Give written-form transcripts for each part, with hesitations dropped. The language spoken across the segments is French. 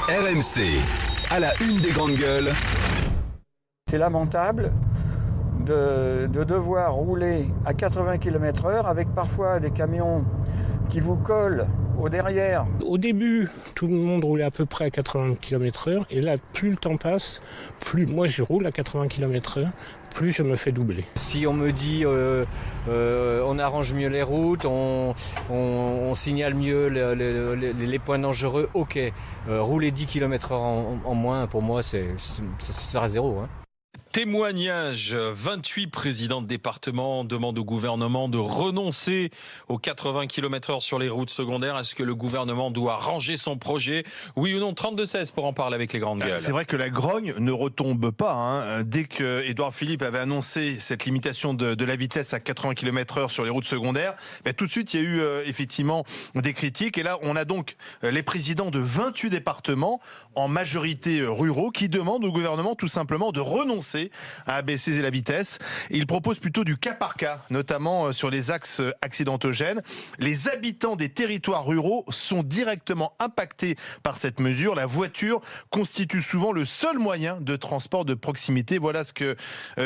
RMC, à la une des grandes gueules. C'est lamentable de devoir rouler à 80 km/h avec parfois des camions qui vous collent au derrière. Au début, tout le monde roulait à peu près à 80 km/h et là, plus le temps passe, plus moi je roule à 80 km/h, plus je me fais doubler. Si on me dit on arrange mieux les routes, on signale mieux les points dangereux, ok. Rouler 10 km/h en moins, pour moi, ça sera zéro. Hein. Témoignage, 28 présidents de département demandent au gouvernement de renoncer aux 80 km/h sur les routes secondaires. Est-ce que le gouvernement doit ranger son projet? Oui ou non? 32-16 pour en parler avec les grandes gueules. C'est vrai que la grogne ne retombe pas. Hein. Dès que Édouard Philippe avait annoncé cette limitation de la vitesse à 80 km/h sur les routes secondaires, tout de suite il y a eu effectivement des critiques. Et là on a donc les présidents de 28 départements, en majorité ruraux, qui demandent au gouvernement tout simplement de renoncer à abaisser la vitesse. Il propose plutôt du cas par cas, notamment sur les axes accidentogènes. Les habitants des territoires ruraux sont directement impactés par cette mesure. La voiture constitue souvent le seul moyen de transport de proximité. Voilà ce que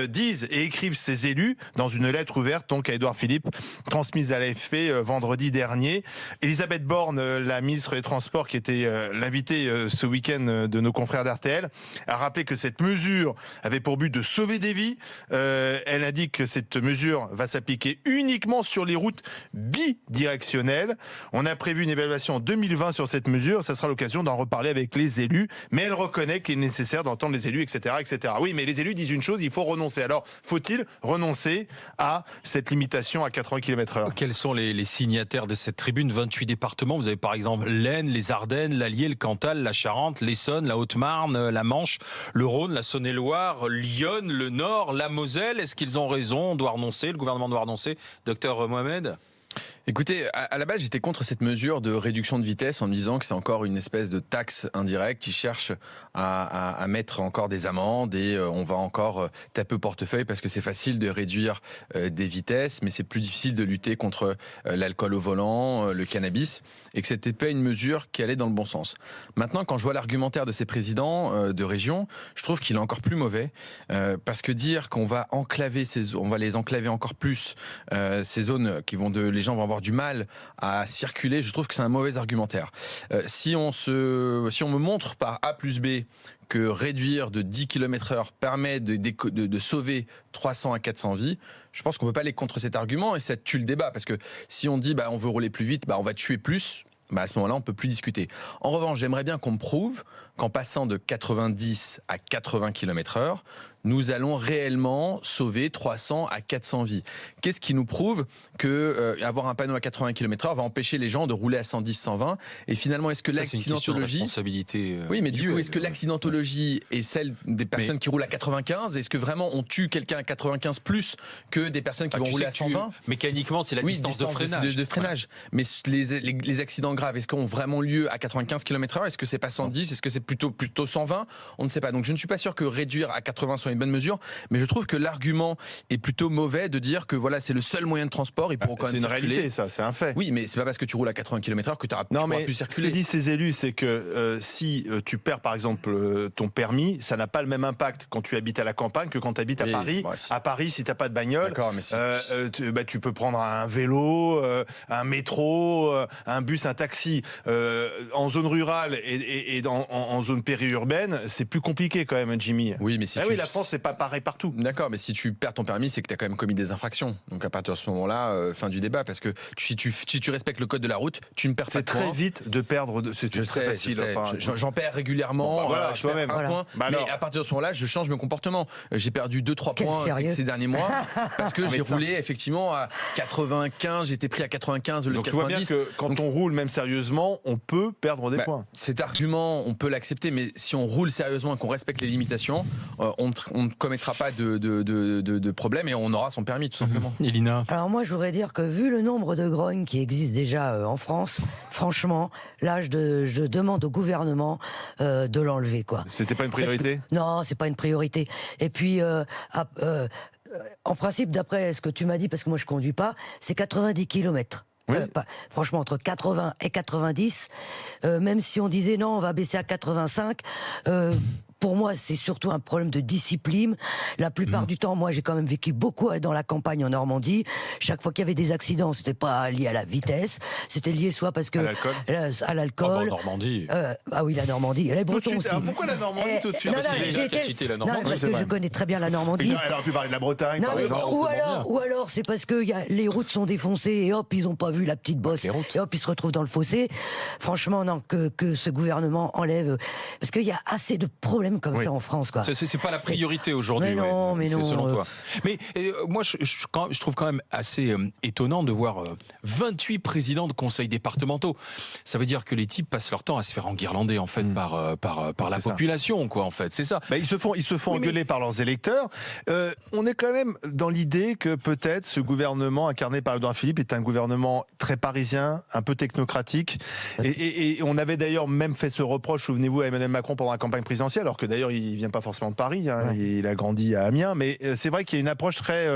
disent et écrivent ces élus dans une lettre ouverte donc à Édouard Philippe, transmise à l'AFP vendredi dernier. Elisabeth Borne, la ministre des Transports, qui était l'invitée ce week-end de nos confrères d'RTL, a rappelé que cette mesure avait pour but de sauver des vies. Elle indique que cette mesure va s'appliquer uniquement sur les routes bidirectionnelles. On a prévu une évaluation en 2020 sur cette mesure. Ça sera l'occasion d'en reparler avec les élus. Mais elle reconnaît qu'il est nécessaire d'entendre les élus, etc., etc. Oui, mais les élus disent une chose, il faut renoncer. Alors, faut-il renoncer à cette limitation à 80 km/h? Quels sont les signataires de cette tribune? 28 départements. Vous avez par exemple l'Aisne, les Ardennes, l'Allier, le Cantal, la Charente, l'Essonne, la Haute-Marne, la Manche, le Rhône, la Saône-et-Loire, Lyon, le Nord, la Moselle. Est-ce qu'ils ont raison? On doit renoncer? Le gouvernement doit renoncer? Docteur Mohamed? Écoutez, à la base, j'étais contre cette mesure de réduction de vitesse en me disant que c'est encore une espèce de taxe indirecte qui cherche à mettre encore des amendes et on va encore taper au portefeuille parce que c'est facile de réduire des vitesses, mais c'est plus difficile de lutter contre l'alcool au volant, le cannabis, et que c'était pas une mesure qui allait dans le bon sens. Maintenant, quand je vois l'argumentaire de ces présidents de région, je trouve qu'il est encore plus mauvais parce que dire qu'on va enclaver on va les enclaver encore plus, ces zones qui vont les gens vont avoir du mal à circuler, je trouve que c'est un mauvais argumentaire. Si on me montre par A plus B que réduire de 10 km/h permet de sauver 300 à 400 vies, je pense qu'on ne peut pas aller contre cet argument et ça tue le débat. Parce que si on dit on veut rouler plus vite, on va tuer plus, à ce moment-là, on ne peut plus discuter. En revanche, j'aimerais bien qu'on me prouve qu'en passant de 90 à 80 km/h, nous allons réellement sauver 300 à 400 vies. Qu'est-ce qui nous prouve que avoir un panneau à 80 km/h va empêcher les gens de rouler à 110, 120? Et finalement, est-ce que l'accidentologie... responsabilité oui, mais du coup, est-ce que l'accidentologie est celle des personnes qui roulent à 95? Est-ce que vraiment on tue quelqu'un à 95 plus que des personnes qui vont rouler à 120? Mécaniquement, c'est la distance de freinage. De freinage. Ouais. Mais les accidents graves, est-ce qu'ils ont vraiment lieu à 95 km/h? Est-ce que c'est pas 110? Est-ce que c'est plutôt 120? On ne sait pas. Donc je ne suis pas sûr que réduire à 80 soit une bonne mesure, mais je trouve que l'argument est plutôt mauvais de dire que voilà, c'est le seul moyen de transport, il pourra quand même circuler. C'est une réalité, ça, c'est un fait. Oui, mais c'est pas parce que tu roules à 80 km/h que tu pourras plus circuler. Ce que disent ces élus, c'est que si tu perds par exemple ton permis, ça n'a pas le même impact quand tu habites à la campagne que quand tu habites à Paris. À Paris, si tu n'as pas de bagnole, tu peux prendre un vélo, un métro, un bus, un taxi. En zone rurale et en zone périurbaine, c'est plus compliqué quand même, Jimmy. Oui, mais si oui, la France, c'est pas pareil partout. D'accord, mais si tu perds ton permis, c'est que tu as quand même commis des infractions. Donc à partir de ce moment-là, fin du débat, parce que si tu respectes le code de la route, tu ne perds pas de points. C'est très vite de perdre. C'est très facile. J'en perds régulièrement. Je perds un point. Mais à partir de ce moment-là, je change mon comportement. J'ai perdu 2-3 points ces derniers mois parce que j'ai roulé effectivement à 95. J'étais pris à 95 au lieu de 90. Tu vois bien que quand on roule même sérieusement, on peut perdre des points. Cet argument, on peut l'accepter, mais si on roule sérieusement et qu'on respecte les limitations, on ne commettra pas de problème et on aura son permis tout simplement. Elina. Alors moi, je voudrais dire que vu le nombre de grognes qui existent déjà en France, franchement, là, je demande au gouvernement de l'enlever, quoi. C'était pas une priorité? Non, c'est pas une priorité. Et puis, en principe, d'après ce que tu m'as dit, parce que moi je conduis pas, c'est 90 km. Oui. Franchement, entre 80 et 90, même si on disait non, on va baisser à 85, pour moi, c'est surtout un problème de discipline. La plupart du temps, moi, j'ai quand même vécu beaucoup dans la campagne en Normandie. Chaque fois qu'il y avait des accidents, c'était pas lié à la vitesse, c'était lié soit parce que à l'alcool. Normandie. Ah oui, la Normandie. Les Bretons aussi. Alors, pourquoi la Normandie tout de suite? Non, C'est déjà qui a cité la Normandie. parce que je connais très bien la Normandie. Elle aurait pu parler de la Bretagne, Non, par mais, exemple. ou alors c'est parce que les routes sont défoncées et hop, ils ont pas vu la petite bosse et hop, ils se retrouvent dans le fossé. Franchement, non, que ce gouvernement enlève, parce qu'il y a assez de problèmes comme ça en France, quoi. C'est pas la priorité aujourd'hui. Mais non, mais non. Selon toi. Mais moi, je trouve quand même assez étonnant de voir 28 présidents de conseils départementaux. Ça veut dire que les types passent leur temps à se faire enguirlander en fait par la population, quoi. En fait, c'est ça. Bah, ils se font engueuler par leurs électeurs. On est quand même dans l'idée que peut-être ce gouvernement incarné par Édouard Philippe est un gouvernement très parisien, un peu technocratique. Et on avait d'ailleurs même fait ce reproche, souvenez-vous, à Emmanuel Macron pendant la campagne présidentielle, alors que d'ailleurs il vient pas forcément de Paris, hein, il a grandi à Amiens, mais c'est vrai qu'il y a une approche très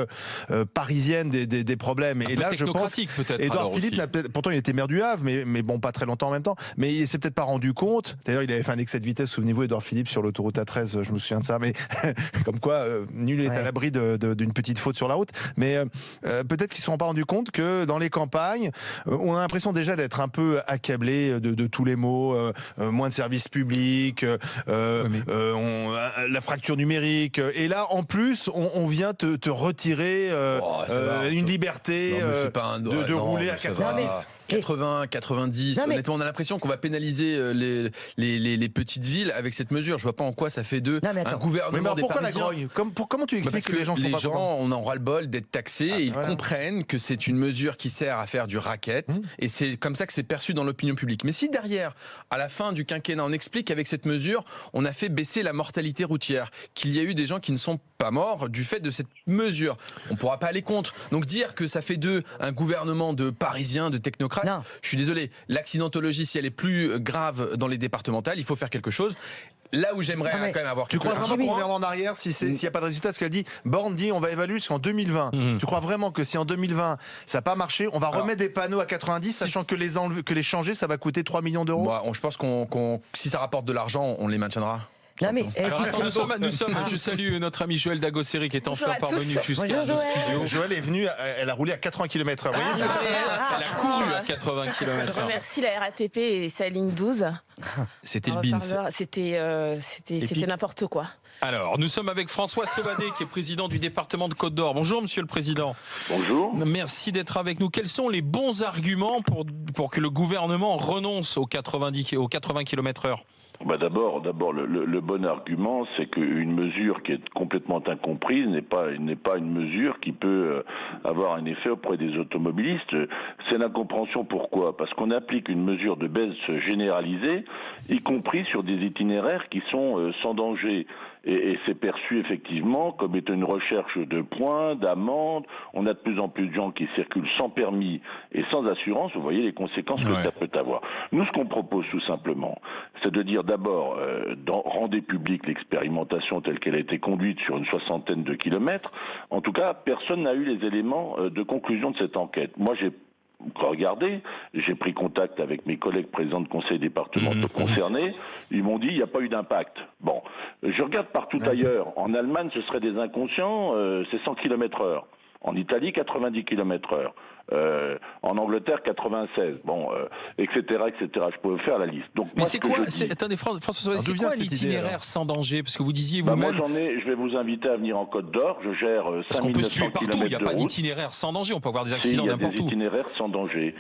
parisienne des problèmes. Et là, je pense, Édouard Philippe, pourtant il était maire du Havre, mais bon, pas très longtemps en même temps. Mais il s'est peut-être pas rendu compte. D'ailleurs, il avait fait un excès de vitesse, souvenez-vous, Édouard Philippe sur l'autoroute A13, je me souviens de ça. Mais comme quoi, nul n'est à l'abri d'une petite faute sur la route. Mais peut-être qu'ils ne se sont pas rendus compte que dans les campagnes, on a l'impression déjà d'être un peu accablé de tous les maux, moins de services publics, la fracture numérique. Et là, en plus, on vient te retirer une liberté de rouler à 90. 80, 90, honnêtement, on a l'impression qu'on va pénaliser les petites villes avec cette mesure. Je vois pas en quoi ça fait d'eux un gouvernement des Parisiens. Pourquoi la grogne? Comment tu expliques que les gens sont pas contents? On en ras-le-bol d'être taxés et ils comprennent que c'est une mesure qui sert à faire du racket et c'est comme ça que c'est perçu dans l'opinion publique. Mais si derrière, à la fin du quinquennat, on explique qu'avec cette mesure, on a fait baisser la mortalité routière, qu'il y a eu des gens qui ne sont pas morts du fait de cette mesure, on pourra pas aller contre. Donc dire que ça fait d'eux un gouvernement de Parisiens, de technocrates, non. Je suis désolé, l'accidentologie, si elle est plus grave dans les départementales, il faut faire quelque chose. Là où j'aimerais quand même avoir... Tu crois vraiment qu'on revient en arrière s'il n'y a pas de résultat? Ce qu'elle dit, Borne dit on va évaluer jusqu'en 2020. Tu crois vraiment que si en 2020 ça n'a pas marché, on va remettre des panneaux à 90, sachant que les changer, ça va coûter 3 millions d'euros? Je pense si ça rapporte de l'argent, on les maintiendra. Non mais, alors, nous sommes, je salue notre ami Joël Dagosseri qui est enfin parvenu jusqu'à nos studios. Joël est venue, elle a roulé à 80 km/h. Elle a couru à 80 km/h. Je remercie la RATP et sa ligne 12. C'était le BINS. C'était n'importe quoi. Alors, nous sommes avec François Sauvadet, qui est président du département de Côte-d'Or. Bonjour, monsieur le président. Bonjour. Merci d'être avec nous. Quels sont les bons arguments pour que le gouvernement renonce aux 80 km/h? D'abord, le bon argument, c'est qu'une mesure qui est complètement incomprise n'est pas une mesure qui peut avoir un effet auprès des automobilistes. C'est l'incompréhension. Pourquoi? Parce qu'on applique une mesure de baisse généralisée, y compris sur des itinéraires qui sont sans danger. Et c'est perçu effectivement comme étant une recherche de points, d'amendes. On a de plus en plus de gens qui circulent sans permis et sans assurance. Vous voyez les conséquences que ça peut avoir. Nous, ce qu'on propose tout simplement, c'est de dire d'abord, rendez publique l'expérimentation telle qu'elle a été conduite sur une 60aine de kilomètres. En tout cas, personne n'a eu les éléments de conclusion de cette enquête. Moi, regardez, j'ai pris contact avec mes collègues présidents de conseils départementaux concernés, ils m'ont dit il n'y a pas eu d'impact. Bon, je regarde partout ailleurs, en Allemagne ce serait des inconscients, c'est 100 km/h, en Italie 90 km/h. En Angleterre 96, etc., etc. Je pourrais faire la liste. Donc, mais c'est quoi? Attendez, François Sauvadet, c'est quoi l'itinéraire sans danger? Parce que vous disiez vous-même. Moi je vais vous inviter à venir en Côte d'Or. Je gère 5900 km. Parce qu'on peut se tuer partout. Il n'y a pas d'itinéraire sans danger. On peut avoir des accidents n'importe où. Il y a des itinéraires sans danger.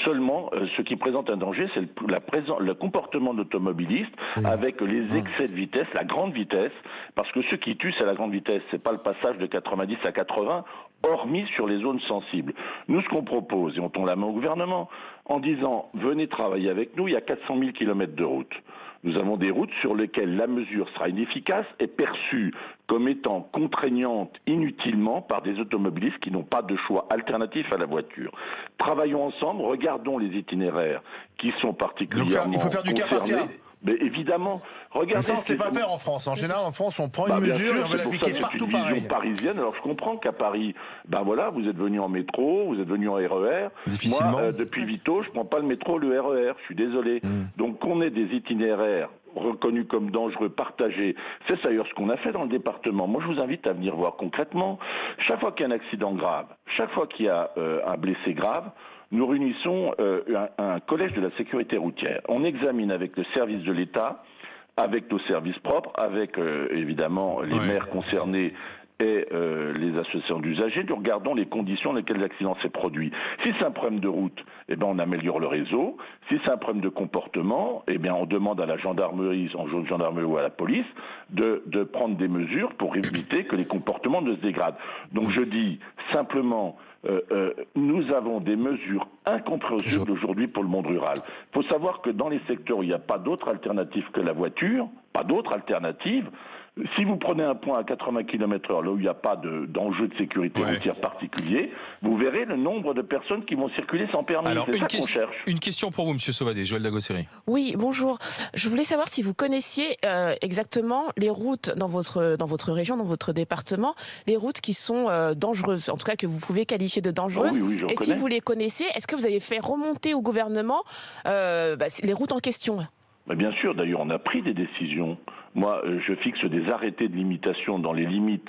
Seulement, ce qui présente un danger, c'est le comportement de l'automobiliste avec les excès de vitesse, la grande vitesse. Parce que ce qui tue, c'est la grande vitesse. C'est pas le passage de 90 à 80. Hormis sur les zones sensibles. Nous, ce qu'on propose, et on tend la main au gouvernement, en disant, venez travailler avec nous, il y a 400 000 km de route. Nous avons des routes sur lesquelles la mesure sera inefficace et perçue comme étant contraignante inutilement par des automobilistes qui n'ont pas de choix alternatif à la voiture. Travaillons ensemble, regardons les itinéraires qui sont particulièrement il faut faire du cas par cas. Mais évidemment, regardez. Mais ça, on ne sait pas faire en France. En général, en France, on prend une mesure et on va l'appliquer partout pareil. C'est une vision parisienne. Alors, je comprends qu'à Paris, ben voilà, vous êtes venu en métro, vous êtes venu en RER. Difficilement. Moi, depuis Vito, je prends pas le métro, le RER. Je suis désolé. Donc, qu'on ait des itinéraires reconnus comme dangereux, partagés, c'est d'ailleurs ce qu'on a fait dans le département. Moi, je vous invite à venir voir concrètement. Chaque fois qu'il y a un accident grave, chaque fois qu'il y a un blessé grave, nous réunissons un collège de la sécurité routière. On examine avec le service de l'État, avec nos services propres, avec évidemment les maires concernés et les associations d'usagers. Nous regardons les conditions dans lesquelles l'accident s'est produit. Si c'est un problème de route, eh ben on améliore le réseau. Si c'est un problème de comportement, eh bien on demande à la gendarmerie, ou à la police, de prendre des mesures pour éviter que les comportements ne se dégradent. Donc je dis simplement, nous avons des mesures incompréhensibles aujourd'hui pour le monde rural. Il faut savoir que dans les secteurs où il n'y a pas d'autre alternative que la voiture, pas d'autre alternative, si vous prenez un point à 80 km/h, là où il n'y a pas d'enjeu de sécurité routière particulier, vous verrez le nombre de personnes qui vont circuler sans permis. Alors, c'est ça qu'on cherche. Une question pour vous, Monsieur Sauvadet, Joël Dagosseri. Oui, bonjour. Je voulais savoir si vous connaissiez exactement les routes dans votre région, dans votre département, les routes qui sont dangereuses, en tout cas que vous pouvez qualifier de dangereuses. Oui, et si vous les connaissez, est-ce que vous avez fait remonter au gouvernement les routes en question? Bien sûr, d'ailleurs, on a pris des décisions. Moi, je fixe des arrêtés de limitation dans les limites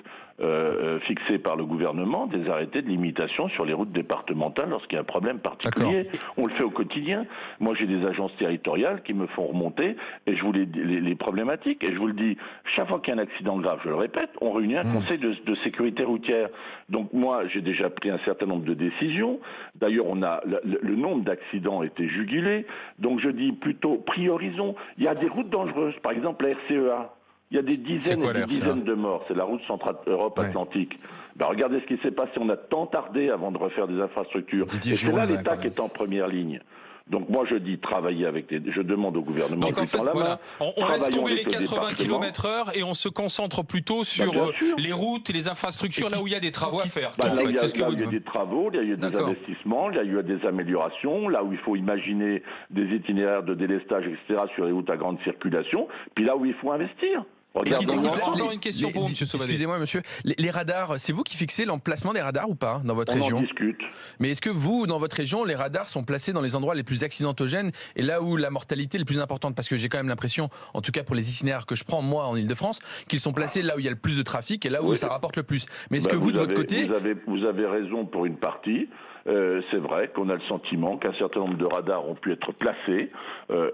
fixées par le gouvernement, des arrêtés de limitation sur les routes départementales lorsqu'il y a un problème particulier. On le fait au quotidien. Moi, j'ai des agences territoriales qui me font remonter et je vous les problématiques. Et je vous le dis, chaque fois qu'il y a un accident grave, je le répète, on réunit un conseil de sécurité routière. Donc moi, j'ai déjà pris un certain nombre de décisions. D'ailleurs, le nombre d'accidents était jugulé. Donc je dis plutôt, priorisons. Il y a des routes dangereuses, par exemple la RCEA. Il y a des dizaines et des dizaines de morts. C'est la route Centrale-Europe-Atlantique. Ben, regardez ce qui s'est passé. On a tant tardé avant de refaire des infrastructures. Et c'est là l'État qui est en première ligne. Donc moi je dis travailler avec je demande au gouvernement. Donc en fait, voilà, on laisse tomber les 80 km/h et on se concentre plutôt sur les routes et les infrastructures, là où il y a des travaux à faire. Là où il y a des travaux, là où il y a des investissements, là où il y a des améliorations, là où il faut imaginer des itinéraires de délestage, etc. sur les routes à grande circulation, puis là où il faut investir. Encore une question pour vous, Monsieur Sauvadet. Excusez-moi, monsieur. Les radars, c'est vous qui fixez l'emplacement des radars ou pas dans votre région? On en discute. Mais est-ce que vous, dans votre région, les radars sont placés dans les endroits les plus accidentogènes et là où la mortalité est la plus importante? Parce que j'ai quand même l'impression, en tout cas pour les itinéraires que je prends moi en Ile-de-France, qu'ils sont placés là où il y a le plus de trafic et là où ça rapporte le plus. Mais est-ce que vous, de votre côté... Vous avez raison pour une partie. C'est vrai qu'on a le sentiment qu'un certain nombre de radars ont pu être placés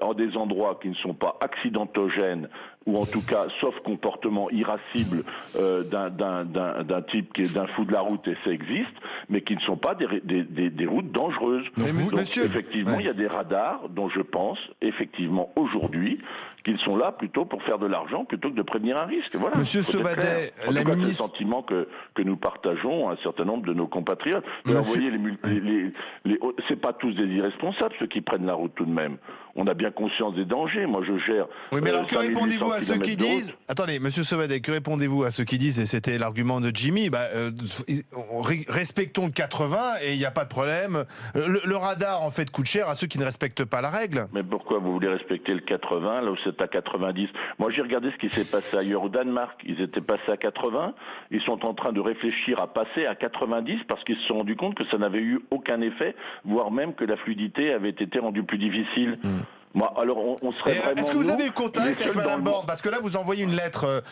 en des endroits qui ne sont pas accidentogènes ou en tout cas sauf comportement irascible d'un type qui est d'un fou de la route, et ça existe, mais qui ne sont pas des routes dangereuses. Donc monsieur, effectivement, il y a des radars dont je pense effectivement aujourd'hui qu'ils sont là plutôt pour faire de l'argent plutôt que de prévenir un risque. Voilà. Monsieur Sauvadet, la ministre... C'est le sentiment que nous partageons un certain nombre de nos compatriotes. Vous voyez, c'est pas tous des irresponsables ceux qui prennent la route tout de même. On a bien conscience des dangers. Moi, je gère. Oui, mais alors que répondez-vous à ceux qui disent... Attendez, Monsieur Sauvadet, que répondez-vous à ceux qui disent, et c'était l'argument de Jimmy, respectons le 80 et il n'y a pas de problème. Le radar, en fait, coûte cher à ceux qui ne respectent pas la règle. Mais pourquoi vous voulez respecter le 80 là où c'est à 90? Moi, j'ai regardé ce qui s'est passé ailleurs au Danemark. Ils étaient passés à 80. Ils sont en train de réfléchir à passer à 90 parce qu'ils se sont rendus compte que ça n'avait eu aucun effet, voire même que la fluidité avait été rendue plus difficile. Moi, alors on serait vraiment... Est-ce que vous avez eu contact avec Madame Borne? Parce que là, vous envoyez une lettre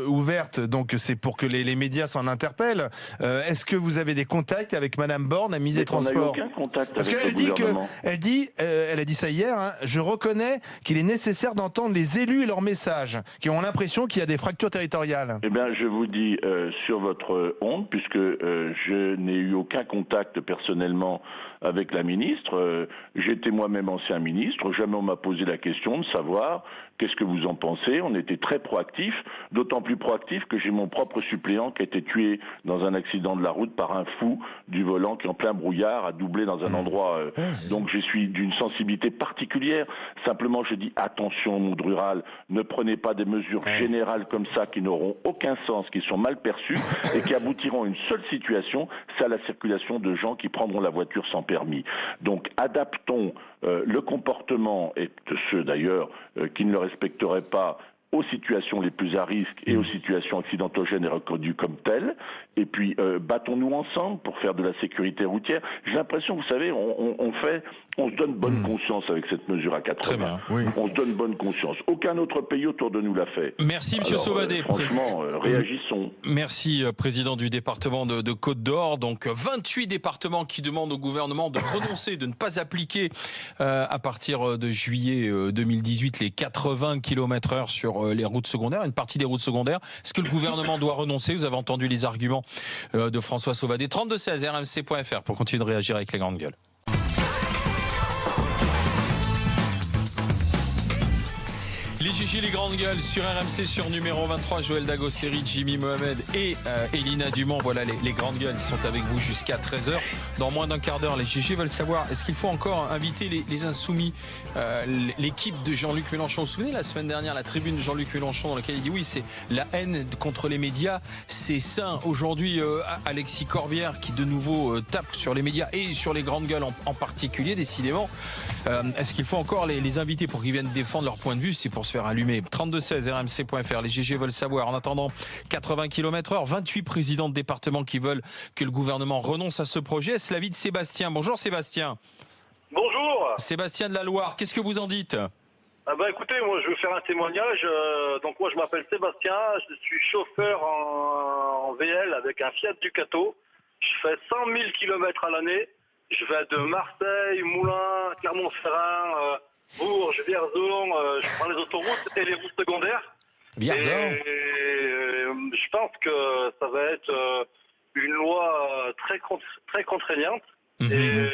ouverte, donc c'est pour que les médias s'en interpellent. Est-ce que vous avez des contacts avec Madame Borne à Mise et Transport? On n'a eu aucun contact parce avec qu'elle le gouvernement. Elle a dit ça hier, hein, je reconnais qu'il est nécessaire d'entendre les élus et leurs messages, qui ont l'impression qu'il y a des fractures territoriales. Eh bien, je vous dis sur votre honte, puisque je n'ai eu aucun contact personnellement avec la ministre. J'étais moi-même ancien ministre. Jamais on m'a posé la question de savoir qu'est-ce que vous en pensez. On était très proactifs, d'autant plus proactifs que j'ai mon propre suppléant qui a été tué dans un accident de la route par un fou du volant qui en plein brouillard a doublé dans un endroit. Donc je suis d'une sensibilité particulière. Simplement je dis attention au monde rural, ne prenez pas des mesures générales comme ça qui n'auront aucun sens, qui sont mal perçues et qui aboutiront à une seule situation, c'est à la circulation de gens qui prendront la voiture sans permis. permis. Donc adaptons le comportement, et de ceux d'ailleurs qui ne le respecteraient pas, aux situations les plus à risque et aux situations accidentogènes et reconnues comme telles. Et puis, battons-nous ensemble pour faire de la sécurité routière. J'ai l'impression, vous savez, on se donne bonne conscience avec cette mesure à 80. Très bien. Oui. On se donne bonne conscience. Aucun autre pays autour de nous l'a fait. Merci, Monsieur Sauvadet. Franchement, réagissons. Merci, président du département de Côte d'Or. Donc, 28 départements qui demandent au gouvernement de renoncer, de ne pas appliquer à partir de juillet 2018 les 80 km/h sur les routes secondaires, une partie des routes secondaires. Est-ce que le gouvernement doit renoncer? Vous avez entendu les arguments de François Sauvadet. 3216 rmc.fr pour continuer de réagir avec les grandes gueules. Les Gigi, les grandes gueules sur RMC, sur numéro 23, Joël Dagosseri, Jimmy Mohamed et Elina Dumont. Voilà les grandes gueules qui sont avec vous jusqu'à 13h. Dans moins d'un quart d'heure, les Gigi veulent savoir, est-ce qu'il faut encore inviter les insoumis, l'équipe de Jean-Luc Mélenchon? Vous vous souvenez, la semaine dernière, la tribune de Jean-Luc Mélenchon dans laquelle il dit oui, c'est la haine contre les médias, c'est sain. Aujourd'hui, Alexis Corbière qui de nouveau tape sur les médias et sur les grandes gueules en particulier, décidément. Est-ce qu'il faut encore les inviter pour qu'ils viennent défendre leur point de vue? C'est pour se faire allumer. 3216 rmc.fr, les GG veulent savoir. En attendant, 80 km/h, 28 présidents de département qui veulent que le gouvernement renonce à ce projet. Est-ce l'avis de Sébastien? Bonjour Sébastien. Bonjour. Sébastien de la Loire, qu'est-ce que vous en dites? Écoutez, moi je veux faire un témoignage. Donc moi je m'appelle Sébastien, je suis chauffeur en VL avec un Fiat Ducato. Je fais 100 000 km à l'année. Je vais de Marseille, Moulins, Clermont-Ferrand, Bourges, Vierzon, je prends les autoroutes et les routes secondaires. Vierzon. Et je pense que ça va être une loi très contraignante. Et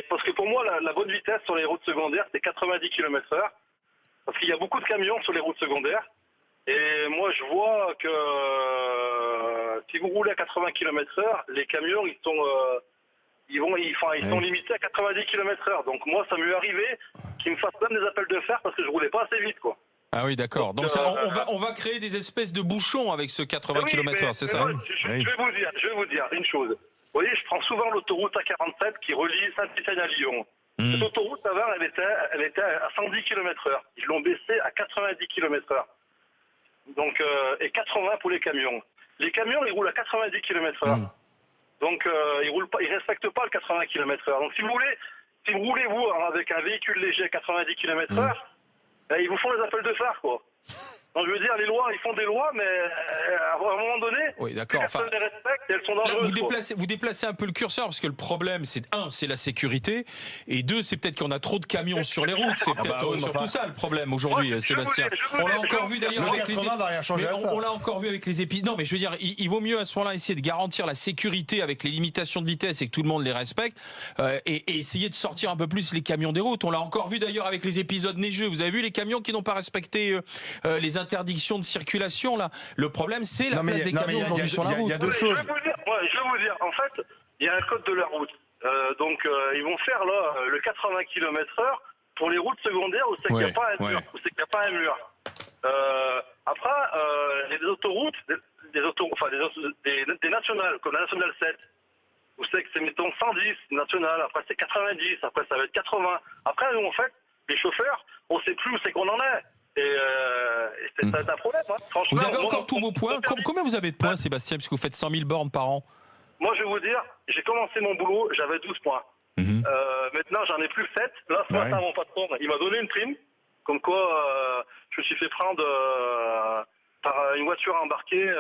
parce que pour moi, la bonne vitesse sur les routes secondaires, c'est 90 km/h. Parce qu'il y a beaucoup de camions sur les routes secondaires. Et moi, je vois que si vous roulez à 80 km/h, les camions, ils sont limités à 90 km/h. Donc moi, ça m'est arrivé qu'ils me fassent même des appels de fer parce que je roulais pas assez vite, quoi. Ah oui, d'accord. Donc ça, on va créer des espèces de bouchons avec ce 80 km/h, c'est ça? Moi, je vais vous dire une chose. Vous voyez, je prends souvent l'autoroute A47 qui relie Saint-Étienne à Lyon. Cette autoroute, avant, elle était à 110 km/h. Ils l'ont baissée à 90 km/h. Donc, et 80 pour les camions. Les camions, ils roulent à 90 km/h. Donc, ils respectent pas le 80 km/h. Donc, si vous roulez, vous, avec un véhicule léger à 90 km/h, ils vous font les appels de phare, quoi. Donc, je veux dire, les lois, ils font des lois, mais à un moment donné, oui, d'accord. personne les respecte et elles sont dangereuses. Vous déplacez un peu le curseur, parce que le problème, c'est c'est la sécurité, et deux, c'est peut-être qu'on a trop de camions sur les routes. C'est peut-être surtout ça le problème aujourd'hui, Sébastien. On l'a encore vu d'ailleurs avec les on l'a encore vu avec les épisodes. Non, mais je veux dire, il vaut mieux à ce moment-là essayer de garantir la sécurité avec les limitations de vitesse et que tout le monde les respecte, et essayer de sortir un peu plus les camions des routes. On l'a encore vu d'ailleurs avec les épisodes neigeux. Vous avez vu les camions qui n'ont pas respecté les interdictions de circulation là. Le problème, c'est la place des camions aujourd'hui sur la route. Il y a deux choses. Je vais vous dire, en fait, il y a un code de la route. Donc, ils vont faire là le 80 km/h pour les routes secondaires où c'est qu'il n'y a pas un mur. Après, les autoroutes, des nationales, comme la nationale 7, où c'est que c'est, mettons, 110 nationales, après c'est 90, après ça va être 80. Après, nous, en fait, les chauffeurs, on ne sait plus où c'est qu'on en est. Et c'est un problème, hein. Franchement, vous avez encore tous vos points. Combien vous avez de points, Sébastien, puisque vous faites 100 000 bornes par an? Moi, je vais vous dire, j'ai commencé mon boulot, j'avais 12 points. Maintenant, j'en ai plus 7. Là, ce matin, mon patron, il m'a donné une prime, comme quoi je me suis fait prendre par une voiture embarquée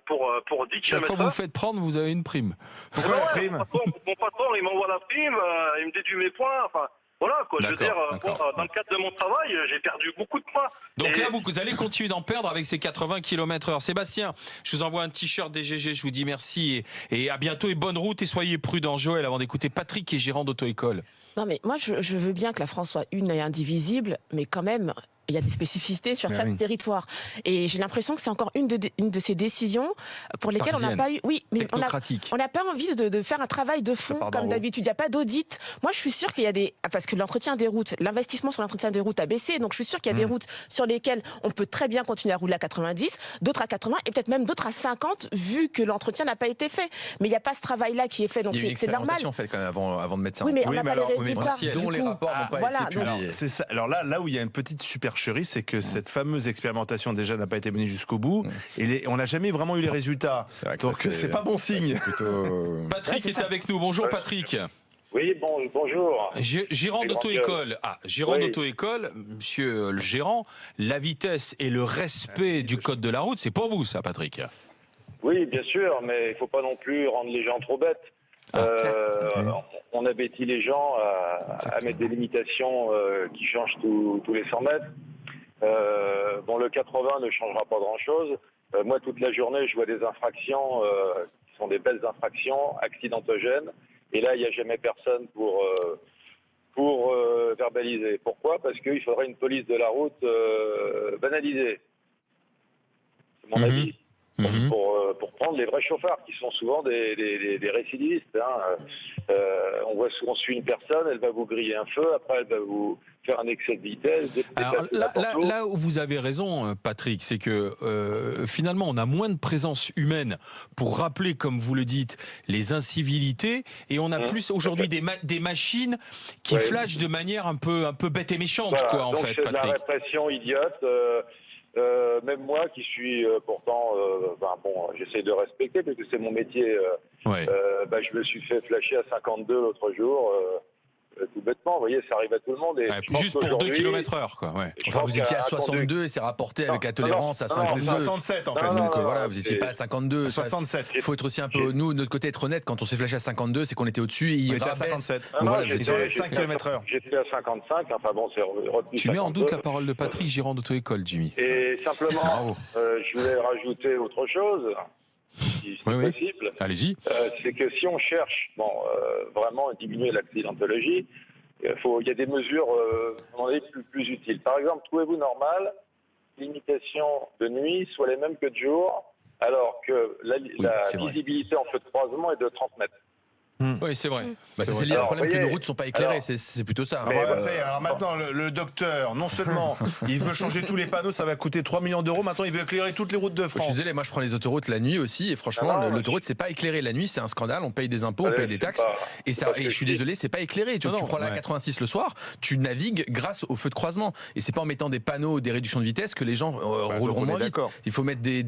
pour 10 km/h. Chaque fois que vous faites prendre, vous avez une prime. Pourquoi la prime? Mon patron, il m'envoie la prime, il me déduit mes points, enfin... Voilà, quoi. Je veux dire, dans le cadre de mon travail, j'ai perdu beaucoup de points. Donc là, vous allez continuer d'en perdre avec ces 80 km/h. Sébastien, je vous envoie un t-shirt des GG, je vous dis merci et à bientôt et bonne route et soyez prudents. Joël, avant d'écouter Patrick qui est gérant d'auto-école. Non mais moi je veux bien que la France soit une et indivisible, mais quand même il y a des spécificités sur Mais chaque oui. territoire. Et j'ai l'impression que c'est encore une de ces décisions pour lesquelles on n'a pas eu... Oui, mais Technocratique. on n'a pas envie de faire un travail de fond part d'en comme haut. d'habitude. Il n'y a pas d'audit. Moi, je suis sûre qu'il y a des... Parce que l'entretien des routes, l'investissement sur l'entretien des routes a baissé. Donc, je suis sûre qu'il y a des routes sur lesquelles on peut très bien continuer à rouler à 90, d'autres à 80 et peut-être même d'autres à 50 vu que l'entretien n'a pas été fait. Mais il n'y a pas ce travail-là qui est fait. Donc, Il y a une c'est normal. expérimentation faite quand même avant de mettre ça Oui, en mais place. on n'a mais pas alors, les oui, mais résultats. dont Du les coup, rapports n'ont pas voilà, été donc- publiés. C'est ça. Alors là où il y a une petite supercherie, c'est que cette fameuse expérimentation déjà n'a pas été menée jusqu'au bout et on n'a jamais vraiment eu les résultats. C'est vrai que Donc ça, c'est pas bon signe. Plutôt... Patrick est avec nous. Bonjour Patrick. Oui, bonjour. Gérant Oui, d'auto-école. Gérant Oui. d'auto-école, monsieur le gérant, la vitesse et le respect du code de la route, c'est pour vous ça, Patrick. Oui, bien sûr, mais il ne faut pas non plus rendre les gens trop bêtes. On abétit les gens à mettre des limitations qui changent tous les 100 mètres. Bon, le 80 ne changera pas grand-chose. Moi, toute la journée, je vois des infractions qui sont des belles infractions, accidentogènes. Et là, il n'y a jamais personne pour verbaliser. Pourquoi ? Parce qu'il faudrait une police de la route banalisée. C'est mon avis. Pour prendre les vrais chauffards, qui sont souvent des récidivistes. On voit souvent suit une personne, elle va vous griller un feu, après elle va vous faire un excès de vitesse. Alors, là où vous avez raison, Patrick, c'est que finalement, on a moins de présence humaine pour rappeler, comme vous le dites, les incivilités, et on a plus aujourd'hui des machines qui flashent de manière un peu bête et méchante, Voilà. quoi, en Donc fait, c'est de la Patrick. répression idiote. Même moi qui suis pourtant, j'essaie de respecter parce que c'est mon métier. Je me suis fait flasher à 52 l'autre jour, tout bêtement. Vous voyez, ça arrive à tout le monde. Et je pense Juste pour 2 km/h, quoi. Ouais. Enfin, vous étiez à 62 et c'est rapporté avec la tolérance à 52. 67 en fait. Donc voilà, vous n'étiez pas à 52. 67. Il faut être aussi un peu, nous, de notre côté, être honnête. Quand on s'est flashé à 52, c'est qu'on était au-dessus et il On était à rabaisse. 57. Voilà, J'étais vous étiez- 5 km/h. J'étais à 55. Enfin bon, c'est retenu. Tu mets en 52. doute la parole de Patrick, gérant d'auto-école, Jimmy. Et simplement, je voulais rajouter autre chose, si c'est possible. Allez-y. C'est que si on cherche vraiment à diminuer l'accidentologie, il y a des mesures plus utiles. Par exemple, trouvez-vous normal l'imitation de nuit soit les mêmes que de jour, alors que la visibilité en feu de croisement est de 30 mètres. Oui, c'est vrai. C'est lié au problème que nos routes ne sont pas éclairées, c'est plutôt ça. Alors maintenant, le docteur, non seulement il veut changer tous les panneaux, ça va coûter 3 millions d'euros, maintenant il veut éclairer toutes les routes de Je France. suis désolé, moi je prends les autoroutes la nuit aussi et franchement l'autoroute c'est pas éclairé la nuit, c'est un scandale, on paye des impôts, on paye des taxes et je suis désolé, c'est pas éclairé. Tu prends la 86 le soir, tu navigues grâce au feu de croisement et c'est pas en mettant des panneaux, des réductions de vitesse que les gens rouleront moins vite. Il faut mettre des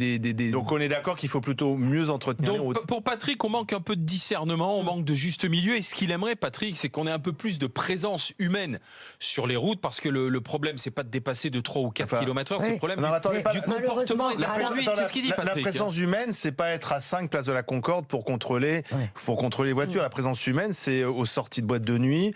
Donc on est d'accord qu'il faut plutôt mieux entretenir les routes. Donc pour Patrick, on manque un peu de discernement, on manque de juste milieu. Et ce qu'il aimerait, Patrick, c'est qu'on ait un peu plus de présence humaine sur les routes, parce que le problème, c'est pas de dépasser de 3 ou 4 km/h, c'est le problème du comportement et de la conduite. C'est ce qu'il dit, Patrick. La présence humaine, c'est pas être à 5 place de la Concorde pour contrôler les voitures. La présence humaine, c'est aux sorties de boîtes de nuit,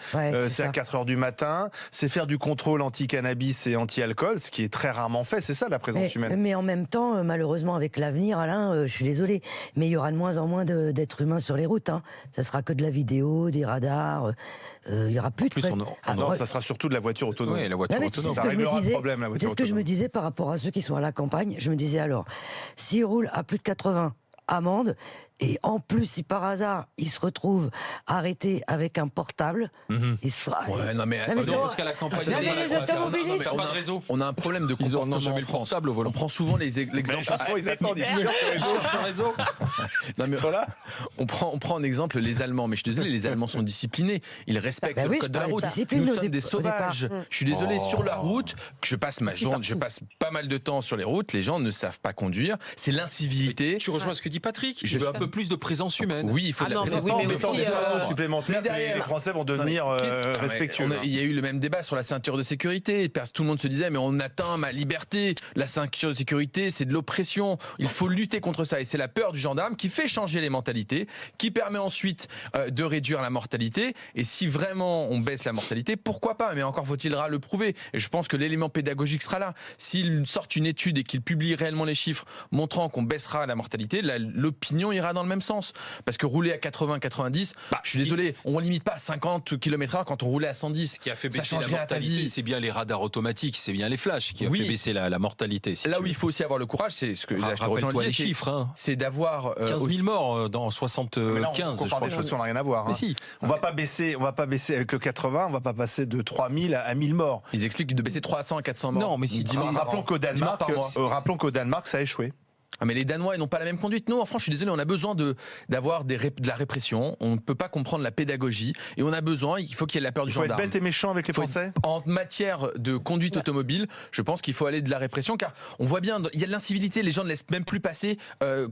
c'est à 4 heures du matin, c'est faire du contrôle anti-cannabis et anti-alcool, ce qui est très rarement fait. C'est ça la présence humaine. Mais en même temps, malheureusement, avec l'avenir, Alain, je suis désolé, mais il y aura de moins en moins d'êtres humains sur les routes. Ça sera que de la vidéo, des radars, il y aura plus de Non, ça sera surtout de la voiture autonome. Oui, la voiture autonome. Ça réglera le problème, la voiture C'est ce que je me disais par rapport à ceux qui sont à la campagne. Je me disais alors, s'ils roulent à plus de 80, amende, et en plus, si par hasard, il se retrouve arrêté avec un portable, il sera... parce qu'à la campagne, les automobilistes... On a un problème de comportement en France. On prend souvent l'exemple... Ils attendent, ils Non mais on prend en exemple les Allemands, mais je suis désolé, les Allemands sont disciplinés, ils respectent le code de la route. Nous sommes des sauvages. Je suis désolé, sur la route, je passe ma journée, je passe pas mal de temps sur les routes, les gens ne savent pas conduire, c'est l'incivilité. Tu rejoins ce que dit Patrick. Je veux un peu plus de présence humaine. Oui, il faut de la présence supplémentaire. Les Français vont devenir respectueux. Il y a eu le même débat sur la ceinture de sécurité. Tout le monde se disait mais on atteint ma liberté. La ceinture de sécurité, c'est de l'oppression. Il faut lutter contre ça. Et c'est la peur du gendarme qui fait changer les mentalités, qui permet ensuite de réduire la mortalité. Et si vraiment on baisse la mortalité, pourquoi pas ? Mais encore faut-il le prouver. Et je pense que l'élément pédagogique sera là. S'ils sortent une étude et qu'ils publient réellement les chiffres montrant qu'on baissera la mortalité, l'opinion ira dans dans le même sens. Parce que rouler à 80-90, je suis désolé, on ne limite pas à 50 km/h quand on roulait à 110. Ce qui a fait baisser la mortalité, c'est bien les radars automatiques, c'est bien les flashs qui a fait baisser la mortalité. Là où il faut aussi avoir le courage, c'est ce que là, je te rejoins, les chiffres. Hein. C'est d'avoir 15 000 morts dans 75. On compare des choses qui n'ont rien à voir. Hein. Si. On va pas baisser avec le 80, on va pas passer de 3000 à 1000 morts. Ils expliquent de baisser 300 à 400 morts. Non, mais si rappelons qu'au Danemark, ça a échoué. Ah mais les Danois, ils n'ont pas la même conduite. Nous, en France, je suis désolé, on a besoin d'avoir de la répression. On ne peut pas comprendre la pédagogie. Et on a besoin, il faut qu'il y ait la peur du gendarme. Il faut être bête et méchant avec les Français. En matière de conduite automobile, je pense qu'il faut aller de la répression, car on voit bien, il y a de l'incivilité. Les gens ne laissent même plus passer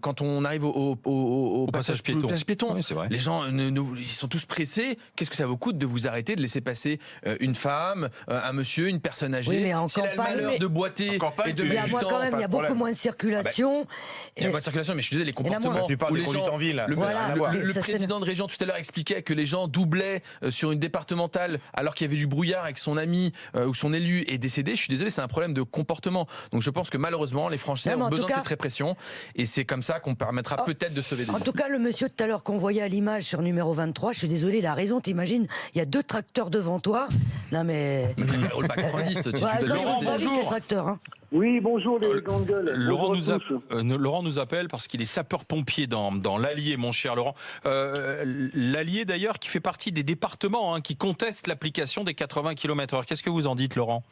quand on arrive au passage piéton. Oui, c'est vrai. Les gens, ils sont tous pressés. Qu'est-ce que ça vous coûte de vous arrêter, de laisser passer une femme, un monsieur, une personne âgée? Oui, mais en s'il a le malheur de boiter et de mettre du temps. Il y a beaucoup moins de circulation. Il y a pas de circulation, mais je suis désolé, les comportements où les gens, en ville, le président de région tout à l'heure expliquait que les gens doublaient sur une départementale alors qu'il y avait du brouillard et que son ami ou son élu est décédé. Je suis désolé, c'est un problème de comportement. Donc je pense que malheureusement, les Français ont besoin de cette répression et c'est comme ça qu'on permettra peut-être de sauver des vies. En tout cas, le monsieur tout à l'heure qu'on voyait à l'image sur numéro 23, je suis désolé, il a raison, t'imagines, il y a 2 tracteurs devant toi. Non mais... roule pas 90, tu Laurent, bonjour. Oui, bonjour les grandes gueules. Laurent nous appelle parce qu'il est sapeur-pompier dans l'Allier, mon cher Laurent. L'Allier d'ailleurs qui fait partie des départements qui contestent l'application des 80 km/h. Qu'est-ce que vous en dites, Laurent ?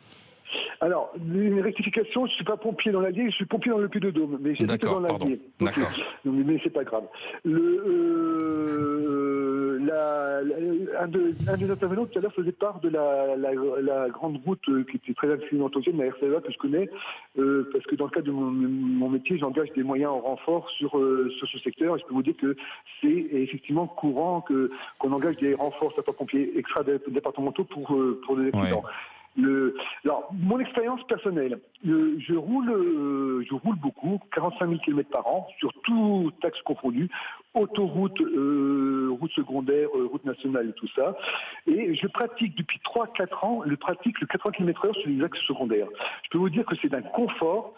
Alors, une rectification, je ne suis pas pompier dans l'Allier, je suis pompier dans le Puy-de-Dôme, mais j'habite dans l'Allier. D'accord. Mais c'est pas grave. Un des intervenants tout à l'heure faisait part de la grande route qui était très accidentogène, la RCA que je connais, parce que dans le cadre de mon métier, j'engage des moyens en renfort sur ce secteur, et je peux vous dire que c'est effectivement courant qu'on engage des renforts sapeurs-pompiers extra-départementaux pour des accidents. Ouais. Alors, mon expérience personnelle, je roule beaucoup, 45 000 km par an, sur tout axe confondu, autoroute, route secondaire, route nationale et tout ça. Et je pratique depuis 3-4 ans, le 80 km/h sur les axes secondaires. Je peux vous dire que c'est d'un confort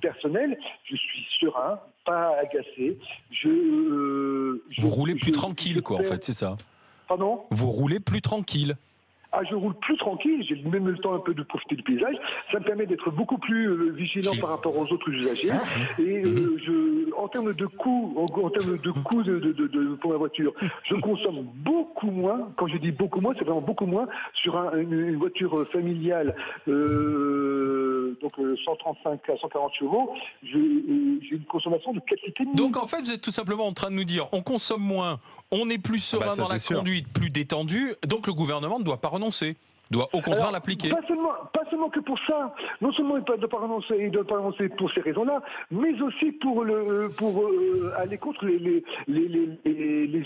personnel. Je suis serein, pas agacé. Vous roulez plus tranquille, quoi, en fait, c'est ça. Pardon ? Vous roulez plus tranquille. Je roule plus tranquille, j'ai même le temps un peu de profiter du paysage. Ça me permet d'être beaucoup plus vigilant par rapport aux autres usagers. Et en termes de coût, pour ma voiture, je consomme beaucoup moins. Quand je dis beaucoup moins, c'est vraiment beaucoup moins sur une voiture familiale. Donc 135 à 140 chevaux. J'ai une consommation de 4 litres et demi. Donc en fait, vous êtes tout simplement en train de nous dire, on consomme moins, on est plus serein dans la conduite, plus détendu. Donc le gouvernement ne doit pas renoncer. Doit au contraire l'appliquer. Pas seulement que pour ça. Non seulement il ne doit pas renoncer pour ces raisons-là, mais aussi pour aller contre les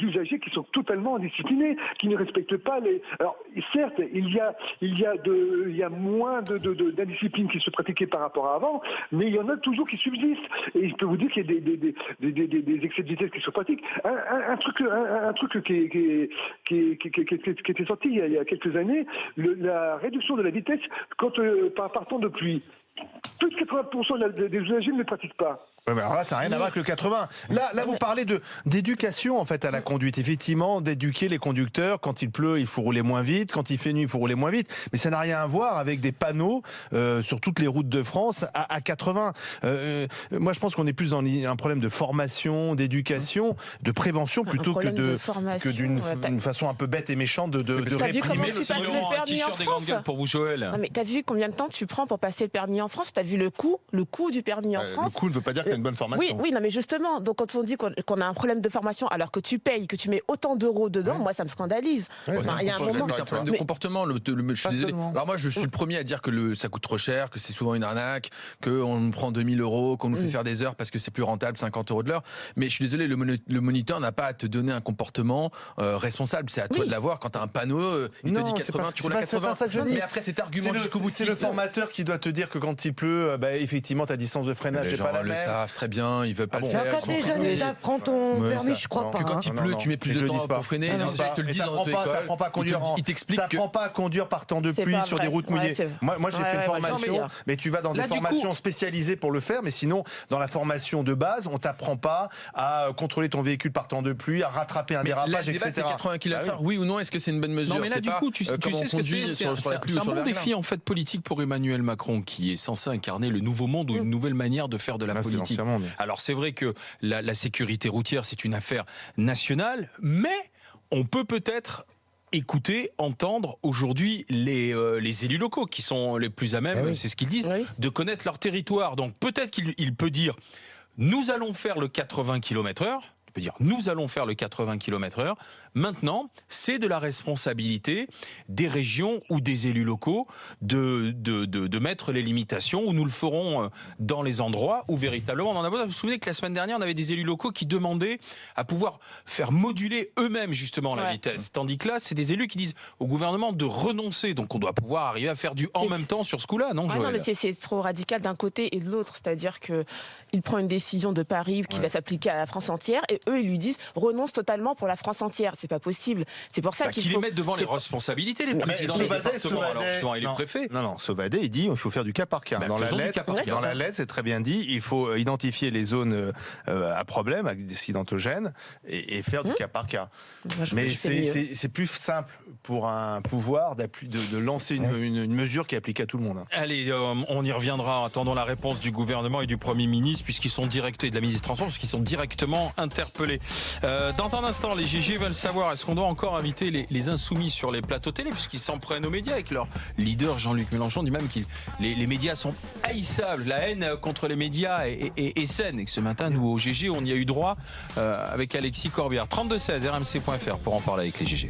usagers qui sont totalement indisciplinés, qui ne respectent pas les. Alors certes, il y a moins d'indiscipline qui se pratiquait par rapport à avant, mais il y en a toujours qui subsistent. Et je peux vous dire qu'il y a des excès de vitesse qui se pratiquent. Un truc qui était sorti il y a quelques années. La réduction de la vitesse partant de pluie. Plus de 80% des usagers ne le pratiquent pas. Ouais, mais alors là, ça n'a rien à voir avec le 80. Là, vous parlez d'éducation en fait à la conduite. Effectivement, d'éduquer les conducteurs. Quand il pleut, il faut rouler moins vite. Quand il fait nuit, il faut rouler moins vite. Mais ça n'a rien à voir avec des panneaux sur toutes les routes de France à 80. Moi, je pense qu'on est plus dans un problème de formation, d'éducation, de prévention plutôt que d'une façon un peu bête et méchante de réprimer. C'est un t-shirt des grandes gueules pour vous, Joël. Non, mais t'as vu combien de temps tu prends pour passer le permis en France? T'as vu le coût du permis en France? Le coût ne veut pas dire qu'il y a une bonne formation. Oui, non, mais justement, donc quand on dit qu'on a un problème de formation alors que tu payes, que tu mets autant d'euros dedans, moi ça me scandalise. Il y a un moment. C'est un problème de comportement. Je suis désolé. Alors moi, je suis le premier à dire que ça coûte trop cher, que c'est souvent une arnaque, qu'on nous prend 2000 euros, qu'on nous fait faire des heures parce que c'est plus rentable, 50 euros de l'heure. Mais je suis désolé, le moniteur n'a pas à te donner un comportement responsable. C'est à toi de l'avoir. Quand tu as un panneau, il te dit 80, tu roules à 80. Mais après, cet argument jusqu'au bout. C'est le formateur qui doit te dire que quand il pleut, effectivement, ta distance de freinage n'est pas la même. savent très bien, ils veulent pas le faire. Quand t'es jeune, t'apprends ton permis, je crois pas. Quand il pleut, tu mets plus de temps pour freiner. Ils te le disent dans notre école. Ils t'expliquent que t'apprends pas à conduire par temps de pluie sur des routes mouillées. Moi, j'ai fait une formation, mais tu vas dans des formations spécialisées pour le faire, mais sinon, dans la formation de base, on t'apprend pas à contrôler ton véhicule par temps de pluie, à rattraper un dérapage, etc. C'est 80 km/h, oui ou non? Est-ce que c'est une bonne mesure? Non, mais là, du coup, tu sais ce que c'est. C'est un bon défi, en fait, politique pour Emmanuel Macron, qui est censé incarner le nouveau monde ou une nouvelle manière de faire de la politique. Alors, c'est vrai que la sécurité routière, c'est une affaire nationale, mais on peut peut-être écouter, entendre aujourd'hui les élus locaux qui sont les plus à même, c'est ce qu'ils disent, de connaître leur territoire. Donc peut-être qu'il peut dire, nous allons faire le 80 km/h. Tu peux dire, nous allons faire le 80 km/h. Maintenant, c'est de la responsabilité des régions ou des élus locaux de mettre les limitations, où nous le ferons dans les endroits où véritablement on en a besoin. Vous vous souvenez que la semaine dernière, on avait des élus locaux qui demandaient à pouvoir faire moduler eux-mêmes justement la vitesse. Tandis que là, c'est des élus qui disent au gouvernement de renoncer. Donc on doit pouvoir arriver à faire du en même temps sur ce coup-là, non, Joël? Non, mais c'est trop radical d'un côté et de l'autre. C'est-à-dire qu'il prend une décision de Paris qui va s'appliquer à la France entière et eux, ils lui disent renonce totalement pour la France entière. C'est pas possible. C'est pour ça qu'ils les mettent devant les responsabilités, les présidents des départements, alors justement, et les préfets. Non, Sauvadet, il dit il faut faire du cas par cas. Dans la lettre, c'est très bien dit, il faut identifier les zones à problème, accidentogènes, et faire du cas par cas. Mais c'est plus simple pour un pouvoir de lancer une mesure qui est appliquée à tout le monde. Allez, on y reviendra. Attendons la réponse du gouvernement et du Premier ministre, puisqu'ils sont directement, et de la ministre des Transports, puisqu'ils sont directement interpellés. Dans un instant, les GG veulent savoir, est-ce qu'on doit encore inviter les insoumis sur les plateaux télé, puisqu'ils s'en prennent aux médias, avec leur leader Jean-Luc Mélenchon dit même que les médias sont haïssables, la haine contre les médias est saine, et que ce matin, nous, au GG, on y a eu droit avec Alexis Corbière. 32-16, rmc.fr pour en parler avec les GG.